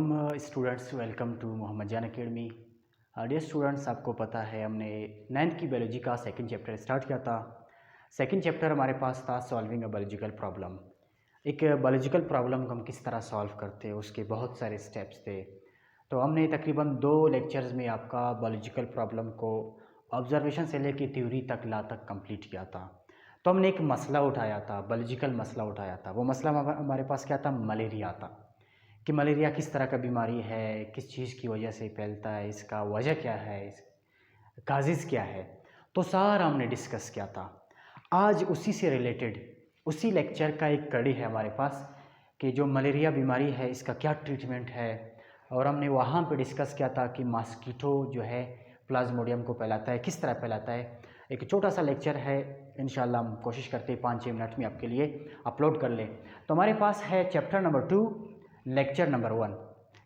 Students, welcome to Mohammad जान academy. Dear students, आपको पता है हमने 9th की बायोलॉजी का सेकंड चैप्टर स्टार्ट किया था। सेकंड चैप्टर हमारे पास था सॉल्विंग अ बायोलॉजिकल प्रॉब्लम। एक बायोलॉजिकल प्रॉब्लम को हम किस तरह सॉल्व करते हैं, उसके बहुत सारे स्टेप्स थे। तो हमने तकरीबन 2 लेक्चर्स में आपका बायोलॉजिकल प्रॉब्लम को ऑब्जर्वेशन से लेकर थ्योरी तक ला तक कंप्लीट किया था। तो हमने एक मसला उठाया था, बायोलॉजिकल मसला उठाया था। वो मसला हमारे पास क्या था? मलेरिया था। कि मलेरिया किस तरह का बीमारी है, किस चीज़ की वजह से फैलता है, इसका वजह क्या है, इस काजिज़ क्या है। तो सारा हमने डिस्कस किया था। आज उसी से रिलेटेड उसी लेक्चर का एक कड़ी है हमारे पास कि जो मलेरिया बीमारी है इसका क्या ट्रीटमेंट है। और हमने वहाँ पे डिस्कस किया था कि मॉस्किटो जो है प्लाज्मोडियम को फैलाता है, किस तरह फैलाता है। एक छोटा सा लेक्चर है, इंशाल्लाह हम कोशिश करते हैं 5-6 मिनट में आपके लिए अपलोड कर लें। तो हमारे पास है चैप्टर नंबर 2 लेक्चर नंबर 1।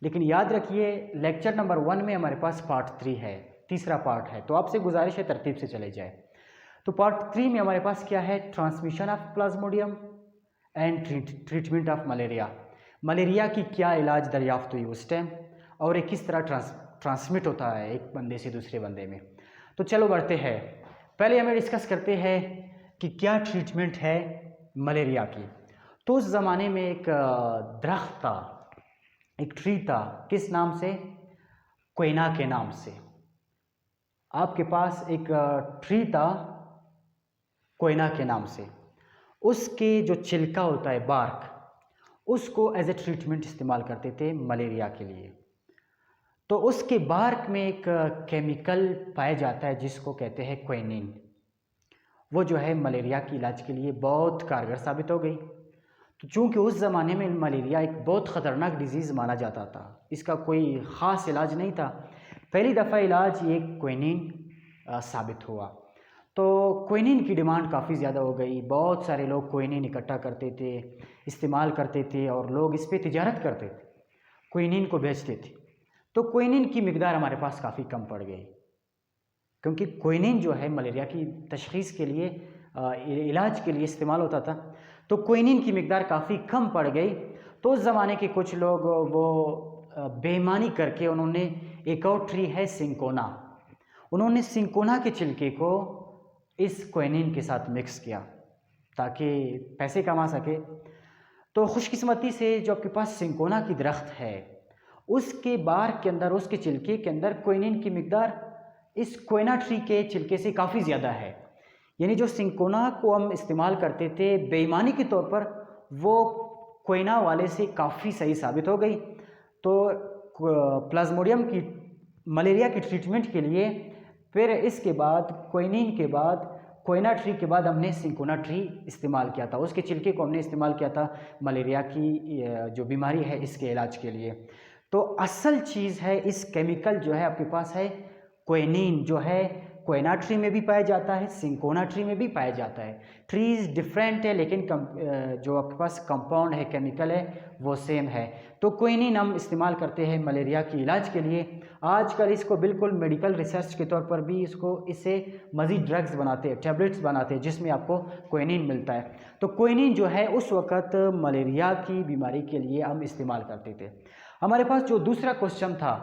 लेकिन याद रखिए लेक्चर नंबर 1 में हमारे पास पार्ट 3 है, तीसरा पार्ट है। तो आपसे गुजारिश है तरतीब से चले जाए। तो पार्ट 3 में हमारे पास क्या है? Transmission of Plasmodium and treatment of malaria. Malaria की क्या इलाज दरियाफ्त हुई उस टाइम, और ये किस तरह ट्रांसमिट होता है एक बंदे से दूसरे बंदे में। तो चलो बढ़ते हैं। पहले हमें डिस्कस करते हैं कि क्या ट्रीटमेंट है मलेरिया की। तो उस ज़माने में एक दरख्त था, एक ट्री था। किस नाम से? क्वेना के नाम से। आपके पास एक ट्री था क्वेना के नाम से। उसके जो छिलका होता है, बार्क, उसको एज ए ट्रीटमेंट इस्तेमाल करते थे मलेरिया के लिए। तो उसके बार्क में एक केमिकल पाया जाता है जिसको कहते हैं क्वेनिन। वो जो है मलेरिया के इलाज के लिए बहुत कारगर साबित हो गई। तो चूँकि उस ज़माने में मलेरिया एक बहुत ख़तरनाक डिजीज़ माना जाता था, इसका कोई ख़ास इलाज नहीं था। पहली दफ़ा इलाज ये क्वेनिन साबित हुआ। तो क्वेनिन की डिमांड काफ़ी ज़्यादा हो गई। बहुत सारे लोग क्वेनिन इकट्ठा करते थे, इस्तेमाल करते थे, और लोग इस पर तिजारत करते थे, क्वेनिन को बेचते थे। तो क्वेनिन की मिकदार हमारे पास काफ़ी कम पड़ गई, क्योंकि क्वेनिन जो है मलेरिया की तशख़ीस के लिए, इलाज के लिए इस्तेमाल होता था। तो क्वेनिन की मिकदार काफ़ी कम पड़ गई। तो उस ज़माने के कुछ लोग वो बेईमानी करके उन्होंने एक और ट्री है सिंकोना, उन्होंने सिंकोना के छिलके को इस क्वेनिन के साथ मिक्स किया ताकि पैसे कमा सके। तो खुशकिस्मती से जो आपके पास सिंकोना की दरख्त है, उसके बार के अंदर, उसके छिलके के अंदर क्वेनिन की मिकदार इस क्वेना ट्री के छिलके से काफ़ी ज़्यादा है। यानी जो सिंकोना को हम इस्तेमाल करते थे बेईमानी के तौर पर, वो क्वेना वाले से काफ़ी सही साबित हो गई। तो प्लाज्मोडियम की, मलेरिया की ट्रीटमेंट के लिए फिर इसके बाद क्वेनिन के बाद, क्वेना ट्री के बाद हमने सिंकोना ट्री इस्तेमाल किया था। उसके छिलके को हमने इस्तेमाल किया था मलेरिया की जो बीमारी है इसके इलाज के लिए। तो असल चीज़ है, इस केमिकल जो है आपके पास है क्वेनिन, जो है क्वेना ट्री में भी पाया जाता है, सिंकोना ट्री में भी पाया जाता है। ट्रीज डिफरेंट है, लेकिन जो आपके पास कंपाउंड है, केमिकल है, वो सेम है। तो क्वेनिन हम इस्तेमाल करते हैं मलेरिया की इलाज के लिए। आजकल इसको बिल्कुल मेडिकल रिसर्च के तौर पर भी इससे मज़ीद ड्रग्स बनाते हैं, टैबलेट्स बनाते हैं, जिसमें आपको क्वेनिन मिलता है। तो क्वेनिन जो है उस वक़्त मलेरिया की बीमारी के लिए हम इस्तेमाल करते थे। हमारे पास जो दूसरा क्वेश्चन था,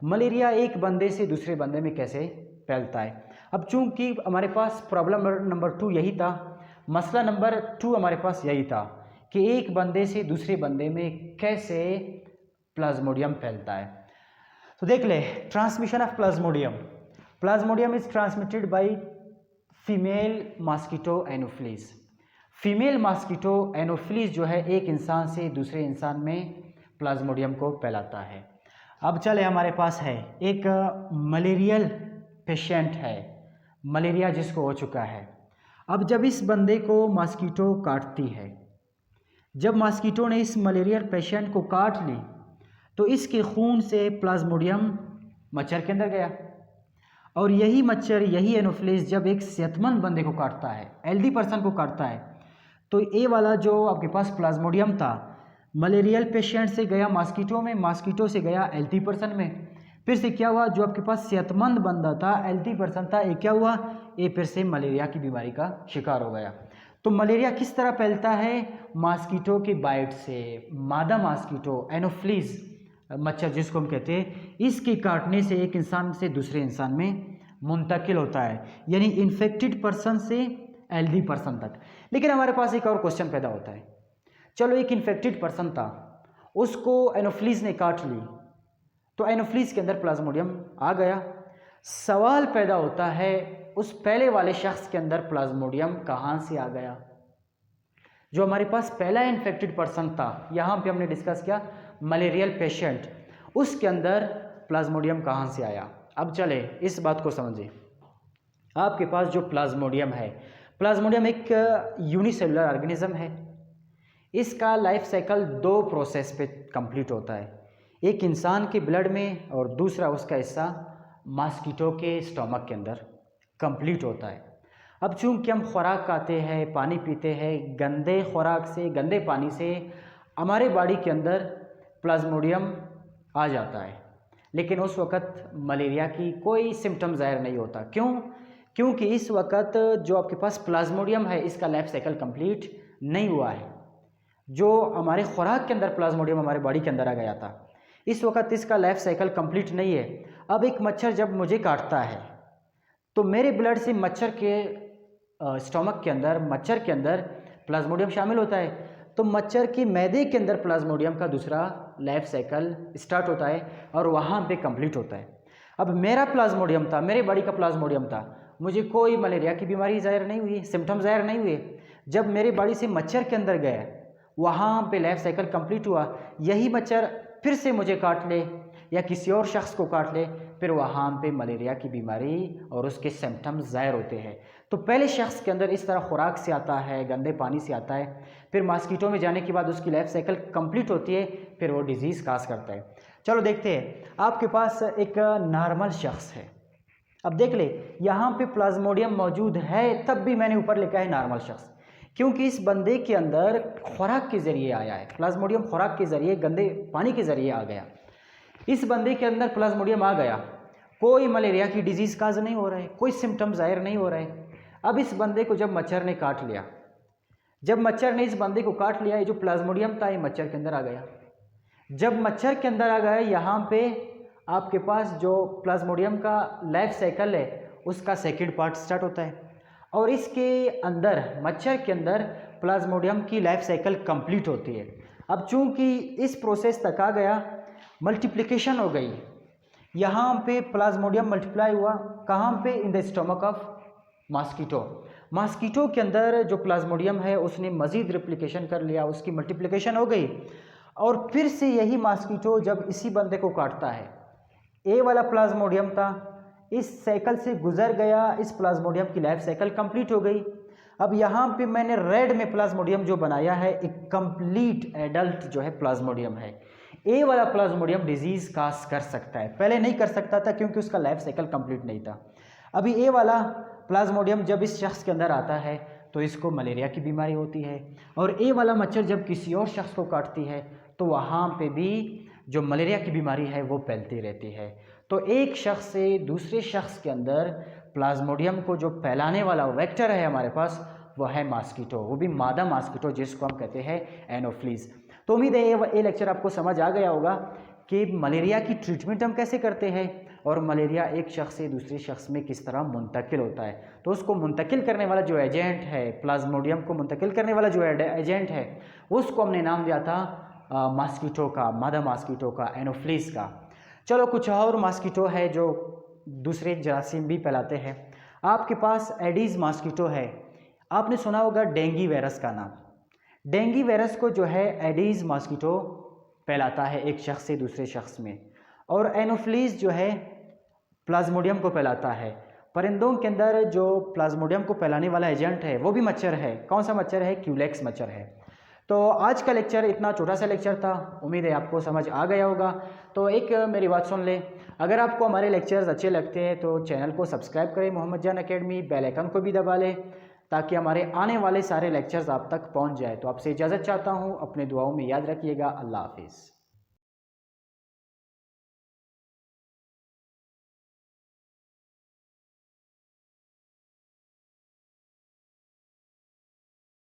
मलेरिया एक बंदे से दूसरे बंदे में कैसे फैलता है। अब चूंकि हमारे पास प्रॉब्लम नंबर 2 यही था, मसला नंबर 2 हमारे पास यही था कि एक बंदे से दूसरे बंदे में कैसे प्लाज्मोडियम फैलता है। तो देख ले, transmission of Plasmodium. Plasmodium is transmitted by female mosquito anopheles. Female mosquito anopheles जो है एक इंसान से दूसरे इंसान में प्लाज्मोडियम को फैलाता है। अब चले, हमारे पास है एक मलेरियल पेशेंट है, मलेरिया जिसको हो चुका है। अब जब इस बंदे को मॉस्किटो काटती है, जब मॉस्किटो ने इस मलेरियल पेशेंट को काट ली, तो इसके खून से प्लाज्मोडियम मच्छर के अंदर गया, और यही मच्छर, यही एनोफिलीज जब एक सेहतमंद बंदे को काटता है, हेल्दी पर्सन को काटता है, तो ये वाला जो आपके पास प्लाज्मोडियम था मलेरियल पेशेंट से गया मॉस्किटो में, मॉस्किटो से गया हेल्दी पर्सन में। फिर से क्या हुआ, जो आपके पास सेहतमंद बंदा था, हेल्दी पर्सन था, ये क्या हुआ, ये फिर से मलेरिया की बीमारी का शिकार हो गया। तो मलेरिया किस तरह फैलता है? मॉस्किटो के बाइट से। मादा मॉस्किटो एनोफिलीज मच्छर जिसको हम कहते हैं, इसके काटने से एक इंसान से दूसरे इंसान में मुंतकिल होता है, यानी इन्फेक्टेड पर्सन से हेल्दी पर्सन तक। लेकिन हमारे पास एक और क्वेश्चन पैदा होता है, चलो एक इन्फेक्टेड पर्सन था, उसको एनोफ्लीज ने काट ली, तो एनोफ्लीज के अंदर प्लाज्मोडियम आ गया। सवाल पैदा होता है उस पहले वाले शख्स के अंदर प्लाज्मोडियम कहाँ से आ गया। जो हमारे पास पहला इन्फेक्टेड पर्सन था, यहाँ पे हमने डिस्कस किया मलेरियल पेशेंट, उसके अंदर प्लाज्मोडियम कहाँ से आया। अब चले इस बात को समझें। आपके पास जो प्लाज्मोडियम है, प्लाज्मोडियम एक यूनिसेलुलर ऑर्गेनिज्म है। इसका लाइफ साइकिल 2 प्रोसेस पे कंप्लीट होता है, एक इंसान के ब्लड में और दूसरा उसका हिस्सा मॉस्किटो के स्टमक के अंदर कंप्लीट होता है। अब चूंकि हम खुराक खाते हैं, पानी पीते हैं, गंदे खुराक से, गंदे पानी से हमारे बॉडी के अंदर प्लाज्मोडियम आ जाता है, लेकिन उस वक़्त मलेरिया की कोई सिम्टम ज़ाहिर नहीं होता। क्यों? क्योंकि इस वक़्त जो आपके पास प्लाज्मोडियम है, इसका लाइफ साइकिल कंप्लीट नहीं हुआ है। जो हमारे खुराक के अंदर प्लाज्मोडियम हमारे बॉडी के अंदर आ गया था, इस वक़्त इसका लाइफ साइकिल कंप्लीट नहीं है। अब एक मच्छर जब मुझे काटता है, तो मेरे ब्लड से मच्छर के स्टमक के अंदर, मच्छर के अंदर प्लाज्मोडियम शामिल होता है, तो मच्छर के मैदे के अंदर प्लाज्मोडियम का दूसरा लाइफ साइकिल स्टार्ट होता है और वहाँ पे कंप्लीट होता है। अब मेरा प्लाज्मोडियम था, मेरे बॉडी का प्लाज्मोडियम था, मुझे कोई मलेरिया की बीमारी ज़ाहिर नहीं हुई, सिम्टम ज़ाहिर नहीं हुए। जब मेरे बॉडी से मच्छर के अंदर गया, वहाँ पे लाइफ साइकिल कंप्लीट हुआ। यही मच्छर फिर से मुझे काट ले या किसी और शख्स को काट ले, फिर वहाँ पे मलेरिया की बीमारी और उसके सिम्टम्स ज़ाहिर होते हैं। तो पहले शख्स के अंदर इस तरह खुराक से आता है, गंदे पानी से आता है, फिर मॉस्किटो में जाने के बाद उसकी लाइफ साइकिल कंप्लीट होती है, फिर वो डिजीज़ काज करता है। चलो देखते हैं, आपके पास एक नॉर्मल शख्स है। अब देख ले, यहाँ पे प्लाज्मोडियम मौजूद है, तब भी मैंने ऊपर लिखा है नॉर्मल शख्स, क्योंकि इस बंदे के अंदर खुराक के ज़रिए आया है। प्लाज्मोडियम खुराक के ज़रिए, गंदे पानी के ज़रिए आ गया। इस बंदे के अंदर प्लाज्मोडियम आ गया, कोई मलेरिया की डिजीज़ काज नहीं हो रहा है, कोई सिम्टम ज़ाहिर नहीं हो रहा है। अब इस बंदे को जब मच्छर ने काट लिया, जब मच्छर ने इस बंदे को काट लिया, ये जो प्लाज्मोडियम था ये मच्छर के अंदर आ गया। जब मच्छर के अंदर आ गया, यहाँ पे आपके पास जो प्लाज्मोडियम का लाइफ साइकिल है, उसका सेकंड पार्ट स्टार्ट होता है और इसके अंदर, मच्छर के अंदर प्लाज्मोडियम की लाइफ साइकिल कंप्लीट होती है। अब चूंकि इस प्रोसेस तक आ गया, मल्टीप्लिकेशन हो गई, यहाँ पे प्लाज्मोडियम मल्टीप्लाई हुआ, कहाँ पे? In the stomach of mosquito. Mosquito के अंदर जो प्लाज्मोडियम है उसने मज़ीद रिप्लिकेशन कर लिया, उसकी मल्टीप्लिकेशन हो गई और फिर से यही मॉस्किटो जब इसी बंदे को काटता है, ए वाला प्लाज्मोडियम था, इस साइकिल से गुजर गया, इस प्लाज्मोडियम की लाइफ साइकिल कंप्लीट हो गई। अब यहाँ पे मैंने रेड में प्लाज्मोडियम जो बनाया है, एक कंप्लीट एडल्ट जो है प्लाज्मोडियम है। ए वाला प्लाज्मोडियम डिजीज़ काज कर सकता है, पहले नहीं कर सकता था क्योंकि उसका लाइफ साइकिल कंप्लीट नहीं था। अभी ए वाला प्लाज्मोडियम जब इस शख्स के अंदर आता है तो इसको मलेरिया की बीमारी होती है, और ए वाला मच्छर जब किसी और शख्स को काटती है तो वहाँ पे भी जो मलेरिया की बीमारी है वो फैलती रहती है। तो एक शख्स से दूसरे शख्स के अंदर प्लाज्मोडियम को जो फैलाने वाला वेक्टर है हमारे पास, वो है मॉस्किटो, वो भी मादा मॉस्किटो जिसको हम कहते हैं एनोफ्लीज। तो उम्मीद है ये लेक्चर आपको समझ आ गया होगा कि मलेरिया की ट्रीटमेंट हम कैसे करते हैं और मलेरिया एक शख्स से दूसरे शख्स में किस तरह मुंतकिल होता है। तो उसको मुंतकिल करने वाला जो एजेंट है, प्लाज्मोडियम को मुंतकिल करने वाला जो एजेंट है, उसको हमने नाम दिया था मॉस्किटो का, मादा मॉस्किटो का, एनोफ्लीज का। चलो कुछ और मॉस्किटो है जो दूसरे जरासीम भी फैलाते हैं। आपके पास एडीज़ मॉस्किटो है, आपने सुना होगा डेंगू वायरस का नाम। डेंगू वायरस को जो है एडीज़ मॉस्किटो फैलाता है एक शख्स से दूसरे शख्स में, और एनोफ्लीज जो है प्लाज्मोडियम को फैलाता है। परिंदों के अंदर जो प्लाज्मोडियम को फैलाने वाला एजेंट है वो भी मच्छर है। कौन सा मच्छर है? क्यूलेक्स मच्छर है। तो आज का लेक्चर इतना छोटा सा लेक्चर था, उम्मीद है आपको समझ आ गया होगा। तो एक मेरी बात सुन ले, अगर आपको हमारे लेक्चर्स अच्छे लगते हैं तो चैनल को सब्सक्राइब करें मोहम्मद जान अकेडमी, बेल आइकन को भी दबा लें ताकि हमारे आने वाले सारे लेक्चर्स आप तक पहुंच जाए। तो आपसे इजाज़त चाहता हूं, अपने दुआओं में याद रखिएगा। अल्लाह हाफिज़।